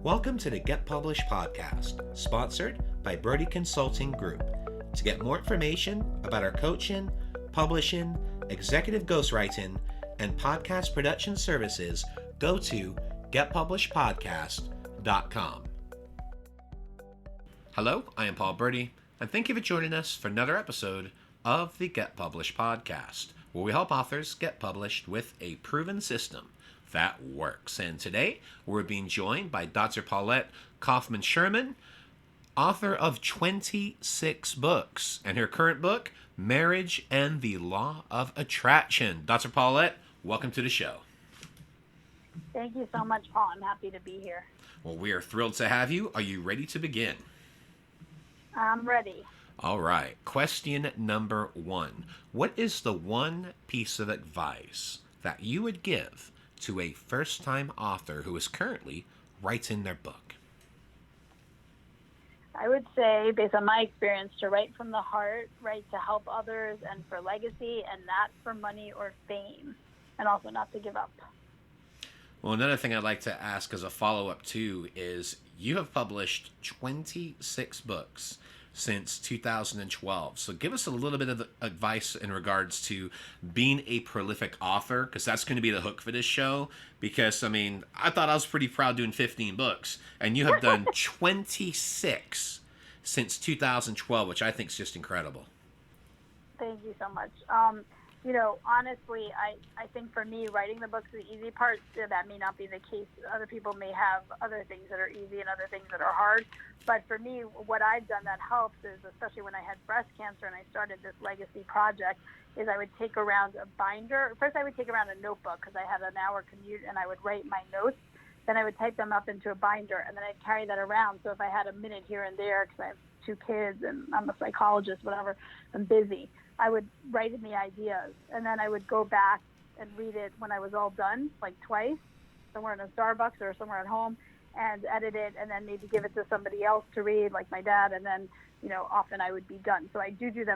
Welcome to the Get Published podcast, sponsored by Brodie Consulting Group. To get more information about our coaching, publishing, executive ghostwriting, and podcast production services, go to getpublishedpodcast.com. Hello, I am Paul Brodie, and thank you for joining us for another episode of the Get Published podcast, where we help authors get published with a proven system that works. And today, we're being joined by Dr. Paulette Kouffman Sherman, author of 26 books, and her current book, Marriage and the Law of Attraction. Dr. Paulette, welcome to the show. Thank you so much, Paul. I'm happy to be here. Well, we are thrilled to have you. Are you ready to begin? I'm ready. All right. Question number 1. What is the one piece of advice that you would give to a first-time author who is currently writing their book? I would say, based on my experience, to write from the heart, write to help others and for legacy, and not for money or fame, and also not to give up. Well, another thing I'd like to ask as a follow-up too is you have published 26 books since 2012. So give us a little bit of advice in regards to being a prolific author, because that's going to be the hook for this show. Because, I thought I was pretty proud doing 15 books, and you have done 26 since 2012, which I think is just incredible. Thank you so much. Honestly, I think for me, writing the book's the easy part. That may not be the case. Other people may have other things that are easy and other things that are hard. But for me, what I've done that helps is, especially when I had breast cancer and I started this legacy project, is I would take around a binder. First, I would take around a notebook because I had an hour commute, and I would write my notes. Then I would type them up into a binder, and then I'd carry that around. So if I had a minute here and there, because I have 2 kids and I'm a psychologist, whatever, I'm busy, I would write in the ideas, and then I would go back and read it when I was all done, like twice, somewhere in a Starbucks or somewhere at home, and edit it, and then maybe give it to somebody else to read, like my dad, and then, often I would be done. So I did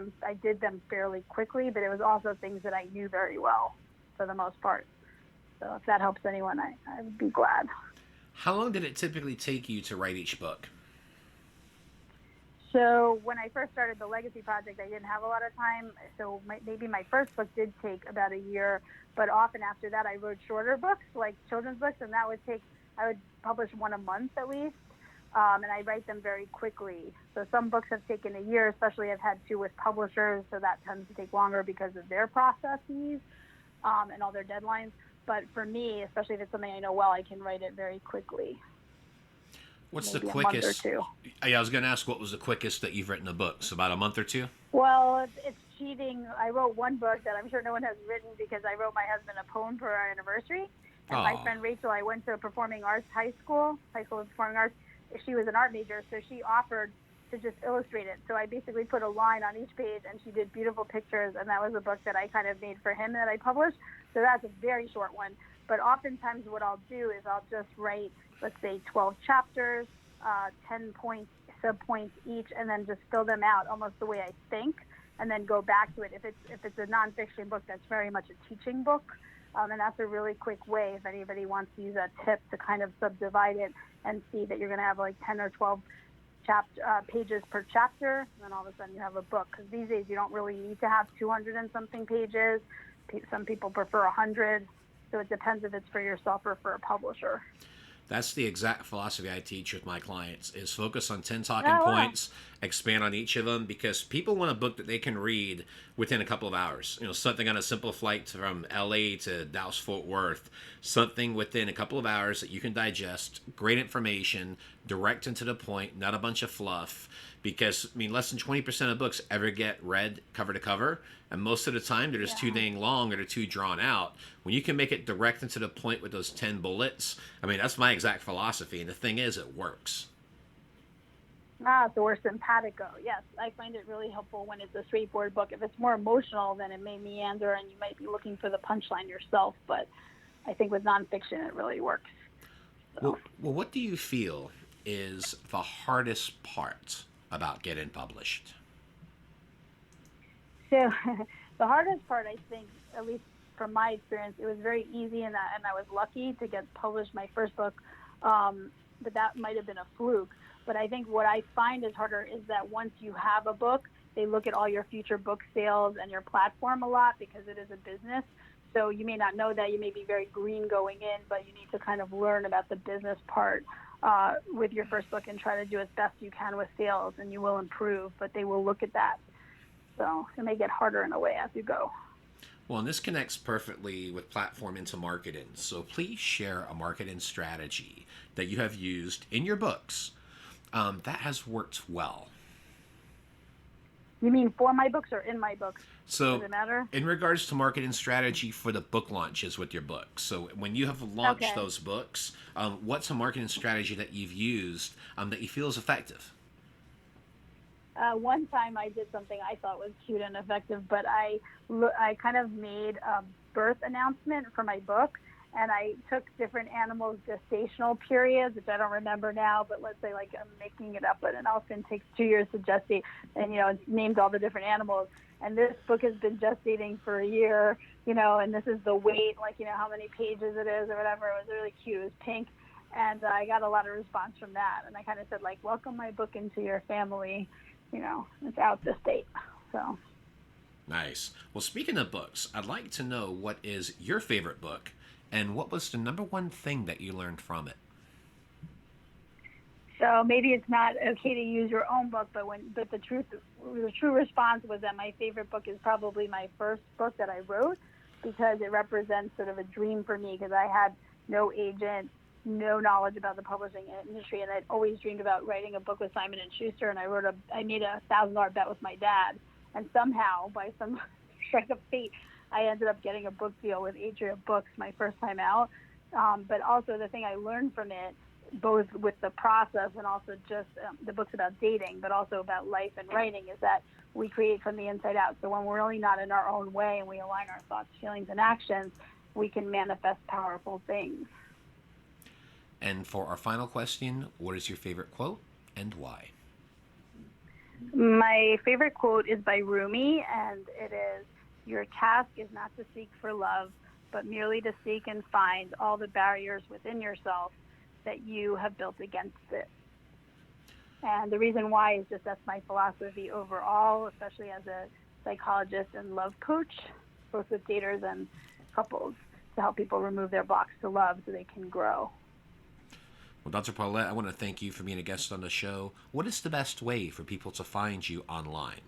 them fairly quickly, but it was also things that I knew very well for the most part. So if that helps anyone, I would be glad. How long did it typically take you to write each book? So when I first started the Legacy Project, I didn't have a lot of time. So maybe my first book did take about a year, but often after that I wrote shorter books, like children's books, and I would publish one a month at least, and I write them very quickly. So some books have taken a year, especially I've had 2 with publishers, so that tends to take longer because of their processes and all their deadlines. But for me, especially if it's something I know well, I can write it very quickly. What's maybe the quickest? A month or 2. Yeah, I was going to ask what was the quickest that you've written a book. So about a month or 2? Well, it's cheating. I wrote one book that I'm sure no one has written because I wrote my husband a poem for our anniversary. And my friend Rachel, I went to a performing arts high school of performing arts. She was an art major, so she offered to just illustrate it. So I basically put a line on each page, and she did beautiful pictures, and that was a book that I kind of made for him that I published. So that's a very short one. But oftentimes what I'll do is I'll just write, let's say, 12 chapters, 10 points, sub-points each, and then just fill them out almost the way I think, and then go back to it. If it's a nonfiction book, that's very much a teaching book, and that's a really quick way if anybody wants to use that tip to kind of subdivide it and see that you're going to have like 10 or 12 pages per chapter, and then all of a sudden you have a book. Because these days you don't really need to have 200 and something pages. Some people prefer 100. So it depends if it's for yourself or for a publisher. That's the exact philosophy I teach with my clients, is focus on 10 talking points, expand on each of them, because people want a book that they can read within a couple of hours. Something on a simple flight from LA to Dallas-Fort Worth, something within a couple of hours that you can digest, great information, direct and to the point, not a bunch of fluff. Because, less than 20% of books ever get read cover to cover. And most of the time, they're just too dang long or they're too drawn out. When you can make it direct and to the point with those 10 bullets, that's my exact philosophy. And the thing is, it works. So we're simpatico. Yes, I find it really helpful when it's a straightforward book. If it's more emotional, then it may meander and you might be looking for the punchline yourself. But I think with nonfiction, it really works. So. Well, what do you feel is the hardest part about getting published? So the hardest part, I think, at least from my experience, it was very easy, and I was lucky to get published my first book but that might have been a fluke. But I think what I find is harder is that once you have a book, they look at all your future book sales and your platform a lot because it is a business. So you may not know that. You may be very green going in, but you need to kind of learn about the business part with your first book and try to do as best you can with sales, and you will improve, but they will look at that. So it may get harder in a way as you go. Well, and this connects perfectly with platform into marketing. So please share a marketing strategy that you have used in your books that has worked well. You mean for my books or in my books? So, does it matter? In regards to marketing strategy for the book launches with your books, so when you have launched those books, what's a marketing strategy that you've used that you feel is effective? One time I did something I thought was cute and effective, but I kind of made a birth announcement for my book, and I took different animals' gestational periods, which I don't remember now, but let's say like I'm making it up, but an elephant takes 2 years to gestate, and, it's named all the different animals. And this book has been gestating for a year, and this is the weight, like, how many pages it is or whatever. It was really cute. It was pink. And I got a lot of response from that. And I kind of said, like, welcome my book into your family. It's out this date. So. Nice. Well, speaking of books, I'd like to know what is your favorite book and what was the number one thing that you learned from it? So maybe it's not okay to use your own book, but the true response was that my favorite book is probably my first book that I wrote, because it represents sort of a dream for me, because I had no agent, no knowledge about the publishing industry, and I'd always dreamed about writing a book with Simon & Schuster, and I made a $1,000 bet with my dad, and somehow, by some strike of fate, I ended up getting a book deal with Atria Books my first time out. But also the thing I learned from it, both with the process and also just the book's about dating, but also about life and writing, is that we create from the inside out. So when we're really not in our own way and we align our thoughts, feelings, and actions, we can manifest powerful things. And for our final question, what is your favorite quote and why? My favorite quote is by Rumi, and it is, "Your task is not to seek for love, but merely to seek and find all the barriers within yourself that you have built against it." And the reason why is just that's my philosophy overall, especially as a psychologist and love coach, both with daters and couples, to help people remove their blocks to love so they can grow. Well, Dr. Paulette, I want to thank you for being a guest on the show. What is the best way for people to find you online?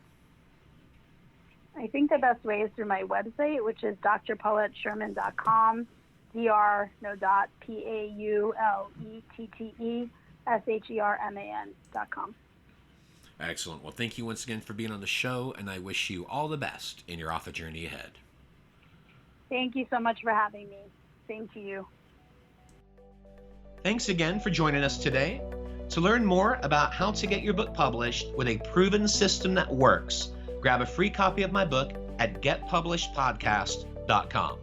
I think the best way is through my website, which is drpaulettesherman.com, PauletteSherman.com. Excellent. Well, thank you once again for being on the show, and I wish you all the best in your author journey ahead. Thank you so much for having me. Same to you. Thanks again for joining us today. To learn more about how to get your book published with a proven system that works, grab a free copy of my book at getpublishedpodcast.com.